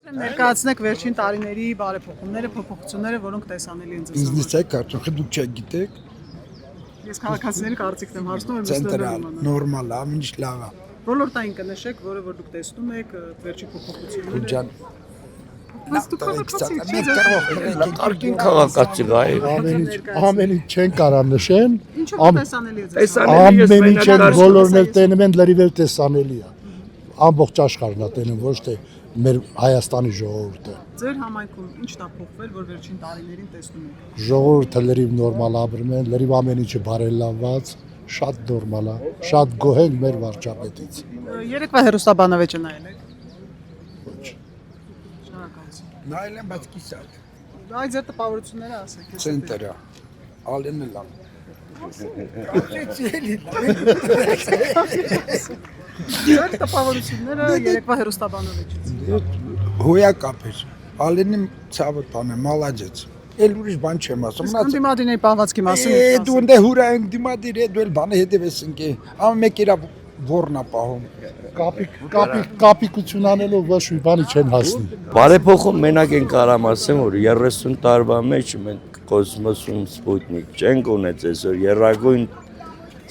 Ներկայացնեք վերջին տարիների բարեփոխումները, փոփոխությունները, որոնք տեսանելի են ձեզ։ Բիզնեսը կարծում դուք չգիտեք։ Ես քաղաքացիների կարծիքն եմ հարցնում, Ցենտրալ, նորմալ, ամեն ինչ լավ է։ Ոլորտային կնշեք, որը որ դուք տեսնում եք վերջին փոփոխությունները։ Ջան, Արկին քաղաքացի գայ։ ամեն ինչ չեն կարա նշեն, Ինչու՞ տեսանելի է ձեզ։ ամեն ինչ են բոլորն էլ տենում են լրիվ տեսանելի է։ Ամբողջ աշխարհն է տենում, ոչ թե մեր Հայաստանի ժողովուրդը։ Ձեր համայնքում ի՞նչն է փոխվել, որ վերջին տարիներին տեսնում եք։ Ժողովուրդը լրիվ նորմալ ապրում են, լրիվ ամեն ինչը բարելավված, շատ նորմալ է, շատ գոհ ենք մեր վարչապետից։ Երեկվա հերոստաբանավեճը նայել եք։ Ոչ։ Շնորհակալություն։ Նայել եմ, բայց կիսատ։ Այդ ձեր տպավորությունները ասեք։ Ցենտրը, ալենը լավ։ Ձեր տպավորությունները երեկվա հերոստաբանավեճից։ Հոյակապ էր, ալենի ցավը տանը, մալաջեց։ Էլ ուրիշ բան չեմ ասում։ Դիմադիների պահվածքի մասին։ Դու ընդ հուրա ենք դիմադիր է դու էլ բանը հետևես ընկե։ Ամ մեկ իրա որնա պահում։ Կապիկություն անելով ոչ մի բանի չեն հասնի։ Բարեփոխում մենակ են կարամ ասեմ, որ 30 տարվա մեջ մենք կոսմոսում սպուտնիկ չենք ունեց այսօր երագույն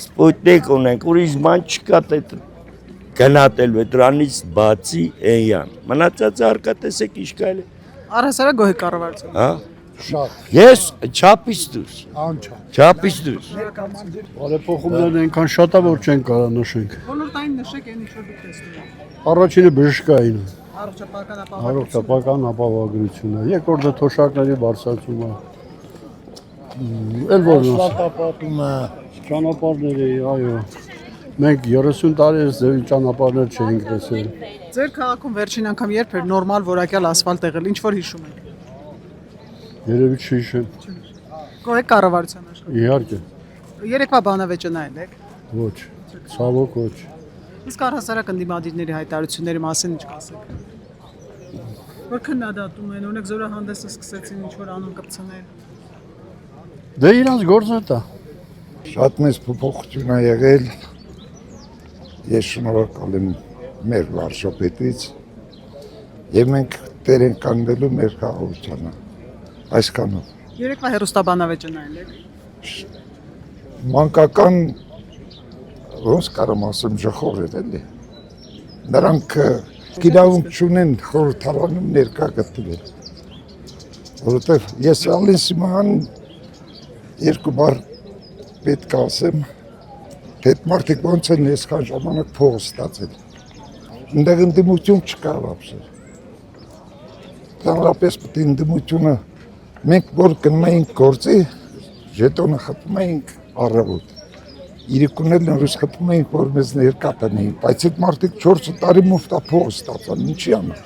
սպուտնիկ ունենք, ուրիշ բան չկա գնահատելու դրանից բացի էյան։ Մնացածը արկատեսեք ինչ կարելի։ Առհասարակ գոհ եք կառավարության։ Հա։ Շատ։ Ես չափից դուրս։ Անչափ։ Չափից դուրս։ Բարեփոխումներն այնքան շատ է, որ չեն կարող նշենք։ Ոլորտային նշեք այն ինչ որ դուք տեսնում եք։ Առաջինը բժշկային է, Առողջապահական ապահովությունը։ առողջապահական ապահովագրությունը, երկրորդը թոշակների բարձրացումը։ Էլ որն Շատապատում է։ ճանապարհների, այո։ Մենք 30 տարի այս ձևի ճանապարհներ չէինք տեսել։ Ձեր քաղաքում վերջին անգամ երբ էր նորմալ որակյալ ասֆալտ եղել, ինչ որ հիշում եք։ Երևի չհիշեմ։ Գոհ եք կառավարության աշխատանքից։ Իհարկե, Երեկվա բանավեճը նայել եք։ ոչ։ Ցավոք ոչ։ Իսկ առհասարակ ընդդիմադիրների հայտարարությունների մասին ինչ կասեք։ Որ քննադատում են, օրինակ զորահանդեսը սկսեցին ինչ որ անուն կպցնել։ Դե իրանց գործն է դա։ Շատ մեծ փոփոխություն է եղել։ Ես շնորհակալ եմ մեր վարչապետից եւ մենք տեր ենք կանգնելու մեր քաղաքությանը։ Այսքանով։ Երեկվա հերոստաբանավեճը նայել եք։ Մանկական ոնց կարամ ասեմ ժխոր էր էլի։ Նրանք իրավունք չունեն խորհրդարանում ներկա գտնվել։ Որովհետեւ ես ալենսիման երկու բառ պետք է ասեմ, թե մարդիկ ոնց են այսքան ժամանակ փող ստացել։ Այնտեղ ընդդիմություն չկա вообще։ Դրանպես պետք է ընդդիմությունը մենք որ գնում ենք գործի, ժետոնը խփում ենք առավոտ։ Իրիկուներն ռուս խփում ենք որ մեզ ներկա տնեին, բայց այդ մարդիկ 4 տարի մուֆտա փող ստացան, ինչի համար։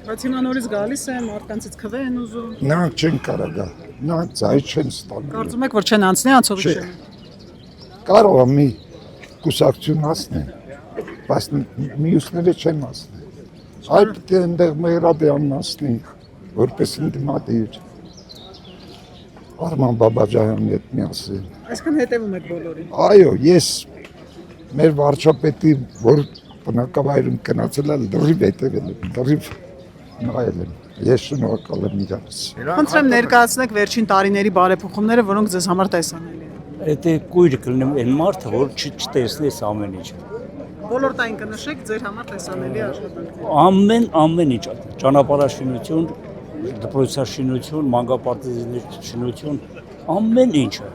Բայց հիմա նորից գալիս են, մարդկանցից քվե են ուզում։ Նրանք չեն կարող գա, նրանք ծայ չեն ստանում։ Կարծում եք, որ չեն անցնի անցողություն։ Կարող է մի կուսակցություն ասնեն, բայց մյուսները չեն ասնեն։ Այդ պետք է այնտեղ Մեղրաբյանն ասնի, որպես ընդդիմադիր։ Արման Բաբաջանյանի հետ միասին։ Այսքան հետևում եք բոլորին։ Այո, ես մեր վարչապետի, որ բնակավայրում գնացել է, լրիվ հետևել եմ, լրիվ նայել եմ։ Ես շնորհակալ եմ իրաց։ Խնդրեմ ներկայացնեք վերջին տարիների բարեփոխումները, որոնք ձեզ համար տեսանելի են։ Это կույր կլինեմ այն մարդը, որ չտեսնես ամեն ինչ։ Ոլորտային կնշեք ձեր համար տեսանելի աշխատանքներ։ Ամեն ինչ, ճանապարհաշինություն, դպրոցաշինություն, մանկապարտեզների ամեն ինչը։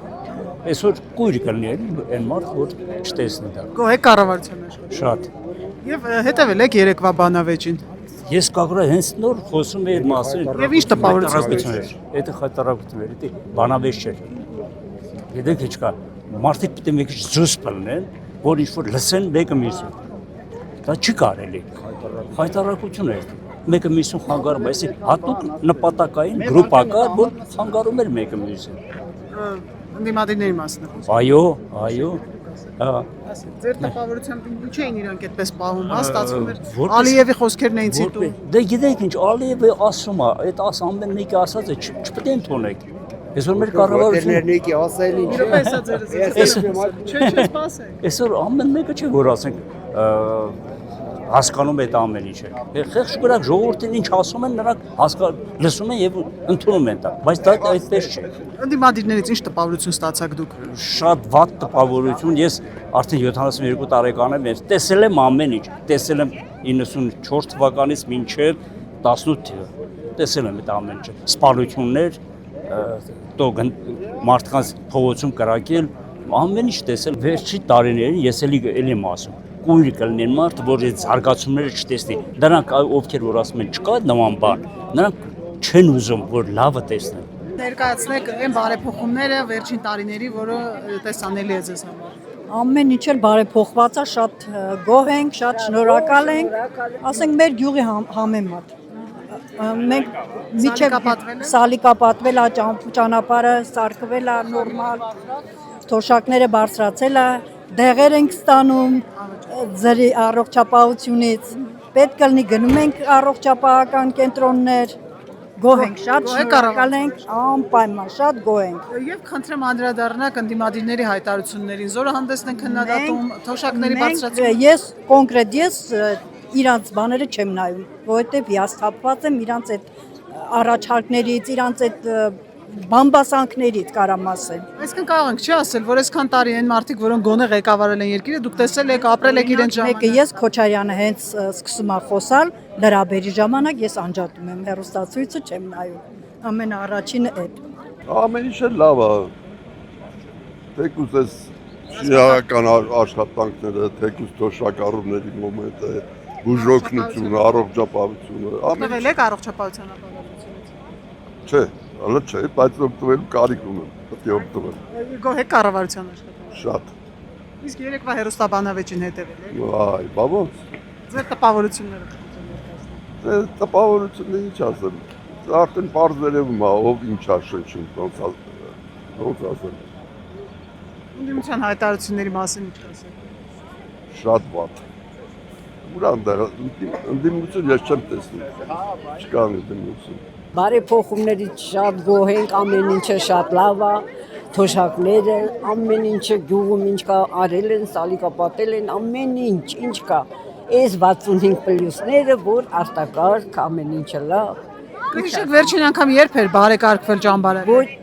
Այսօր կույր կլինի այն մարդը, որ չտեսնի դա։ Գոհ եք կառավարության աշխատանքից։ Շատ։ Եվ հետևել եք երեկվա բանավեճին։ Ես կակրա հենց նոր խոսում եմ մասին։ Եվ ինչ տպավորություն էր։ Դա խայտարակություն էր, դա բանավեճ չէր։ Գիտեք ինչ կա, մարդիկ պետք է մի քիչ զուս բռնեն, որ ինչ-որ լսեն մեկը մյուսին։ Դա չի կարելի։ Խայտարակություն էր։ Մեկը մյուսին խանգարում, այսինքն հատուկ նպատակային գրուպակար, որ խանգարում էր մեկը մյուսին։ Ընդդիմադիրների մասն։ Այո։ Ձեր տպավորությամբ ինչ էին իրանք այդպես պահում, հա, ստացվում էր Ալիևի խոսքերն էին ցիտում։ Դե գիտեք ինչ, Ալիևը ասում է, այդ ամեն մեկը ասած է, չպետք է ընդունեք։ Այսօր մեր կառավարությունը Ներնեկի ասել ինչ։ Իրոք էսա ձեր։ Չէ, սպասեք։ Այսօր ամեն մեկը չէ որ ասենք հասկանում է այդ ամեն ինչը։ Խեղճ կրակ ժողովրդին ինչ ասում են, նրանք լսում են եւ ընդունում են դա, բայց դա այդպես չէ։ Ընդդիմադիրներից ինչ տպավորություն ստացաք դուք։ Շատ վատ տպավորություն, ես արդեն 72 տարեկան եմ, ես տեսել եմ ամեն ինչ, տեսել եմ 94 թվականից մինչև 18 թվականը, տեսել եմ այդ ամեն ինչը, սպանություններ, մարդկանց փողոցում կրակել, ամեն ինչ տեսել։ Վերջի տարիներին ես էլի եմ ասում, կույր կլինեն մարդ, որ այդ զարգացումները չտեսնի։ Նրանք ովքեր որ ասում են չկա նման բան, նրանք չեն ուզում որ լավը տեսնեն։ Ներկայացնեք այն բարեփոխումները վերջին տարիների, որը տեսանելի է ձեզ համար։ Ամեն ինչ էլ բարեփոխված է, շատ գոհ ենք, շատ շնորհակալ ենք, ասենք մեր գյուղի համեմատ։ Մենք միջև սալիկապատվել է ճանապարհը, սարքվել է նորմալ, թոշակները բարձրացել է, դեղեր ենք ստանում ձերի առողջապահությունից, պետք կլինի գնում ենք առողջապահական կենտրոններ, գոհ ենք, շատ շնորհակալ ենք, անպայման շատ գոհ ենք։ Եվ խնդրեմ անդրադառնաք ընդդիմադիրների հայտարարություններին, զորահանդեսն են քննադատում, թոշակների բարձրացում։ Ես կոնկրետ իրանց բաները չեմ նայում, որովհետև հիասթափված եմ իրանց այդ առաջարկներից, իրանց այդ բամբասանքներից կարամ ասել։ Այսինքն կարող ենք չի ասել, որ այսքան տարի են մարդիկ, որոնք գոնե ղեկավարել են երկիրը, դուք տեսել եք, ապրել եք իրենց ժամանակ։ Մեկը ես Քոչարյանը հենց սկսում է խոսալ, լրաբերի ժամանակ ես անջատում եմ, հեռուստացույցը չեմ նայում։ Ամենաառաջինը այդ։ Ամեն ինչ էլ լավ է։ Թեկուզ էս շինարարական աշխատանքները, թեկուզ թոշակառուների մոմենտը, բուժօգնությունը, առողջապահությունը, ամեն Տվել եք առողջապահության ապահովությունից։ չէ, հələ չէ, բայց օգտվելու կարիք ունեմ, պետք է օգտվել։ Գոհ եք կառավարության աշխատանքից։ Շատ։ Իսկ երեկվա հերոստաբանավեճին հետևել եք։ Այ, բա ոնց։ Ձեր տպավորությունները։ Դե տպավորությունը ինչ ասեմ։ Արդեն բարձ վերևում է, ով ինչ է շնչում, ոնց ասեմ։ Ընդդիմության հայտարարությունների մասին ինչ կասեք։ Շատ վատ։ Ուրան դա ընդդիմություն ես չեմ տեսնում։ Չկա ընդդիմություն։ Բարեփոխումներից շատ գոհ ենք, ամեն ինչը շատ լավ է, թոշակները, ամեն ինչը գյուղում ինչ կա արել են, սալիկապատել են, ամեն ինչ կա։ Այս 65 պլյուսները, որ արտակարգ, ամեն ինչը լավ։ Գիշեք վերջին անգամ երբ էր բարեկարգվել ճամբարը։ Որ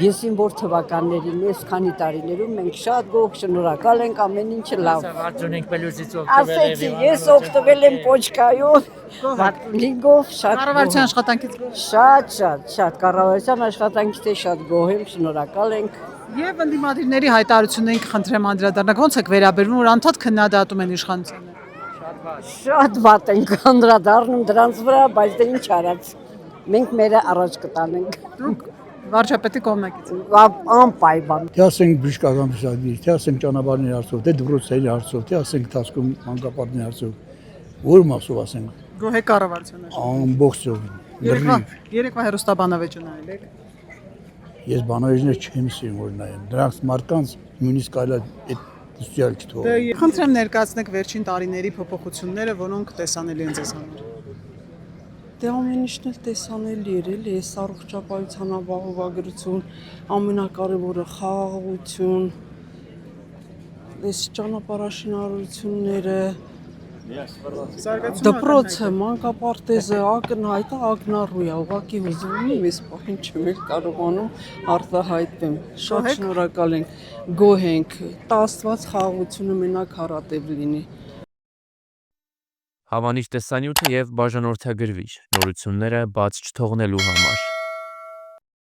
եսին որ թվականներին, այս քանի տարիներում մենք շատ գոհ շնորհակալ ենք, ամեն ինչը լավ։ 65 պլյուսից Ասեցի, ես օգտվել եմ պոչկայով, 65-ով շատ Կառավարության աշխատանքից գոհ։ շատ կառավարության աշխատանքից շատ գոհ եմ, շնորհակալ ենք։ Եվ ընդդիմադիրների հայտարարություններին խնդրեմ անդրադառնաք, ոնց եք վերաբերվում, որ անդադ քննադատում են իշխանությունը։ Շատ վատ ենք անդրադառնում դրանց վրա, բայց դե ինչ արած։ Մենք մերը առաջ կտանենք։ Դուք վարչապետի կողմնակից։ Անպայման։ Թե ասենք բժշկական բժշկագիր, թե ասենք ճանապարհների հարցով, թե դպրոցների հարցով, թե ասենք տասկում մանկապարտների հարցով, որ մասով ասենք։ Գոհ եք կառավարության աշխատանքից։ Ամբողջովին։ Երեկվա հերոստաբանավեճը նայել եք։ Ես բանավեճներ չեմ սիրում որ նայեմ։ Դրանց մարդկանց նույնիսկ այլ այդ դուսյալ չթողել։ Խնդրեմ ներկայացնեք վերջին տարիների փոփոխությունները, որոնք տեսանելի են ձեզ համար։ Դե ամեն ինչն էլ տեսանելի էր, էլի, այս առողջապահության ապահովագրություն, ամենակարևորը խաղաղություն, այս ճանապարհաշինարարությունները, դպրոցը, մանկապարտեզը, ակնհայտը, ակնառու է, ուղղակի հուզվում եմ, այս պահին չեմ էլ կարողանում արտահայտվեմ։ Շատ շնորհակալ ենք, գոհ ենք, տա Աստված խաղաղությունը մենակ հարատև լինի։ Հավանիչ տեսանյութը եւ բաժանորդագրվիչ նորությունները բաց չթողնելու համար։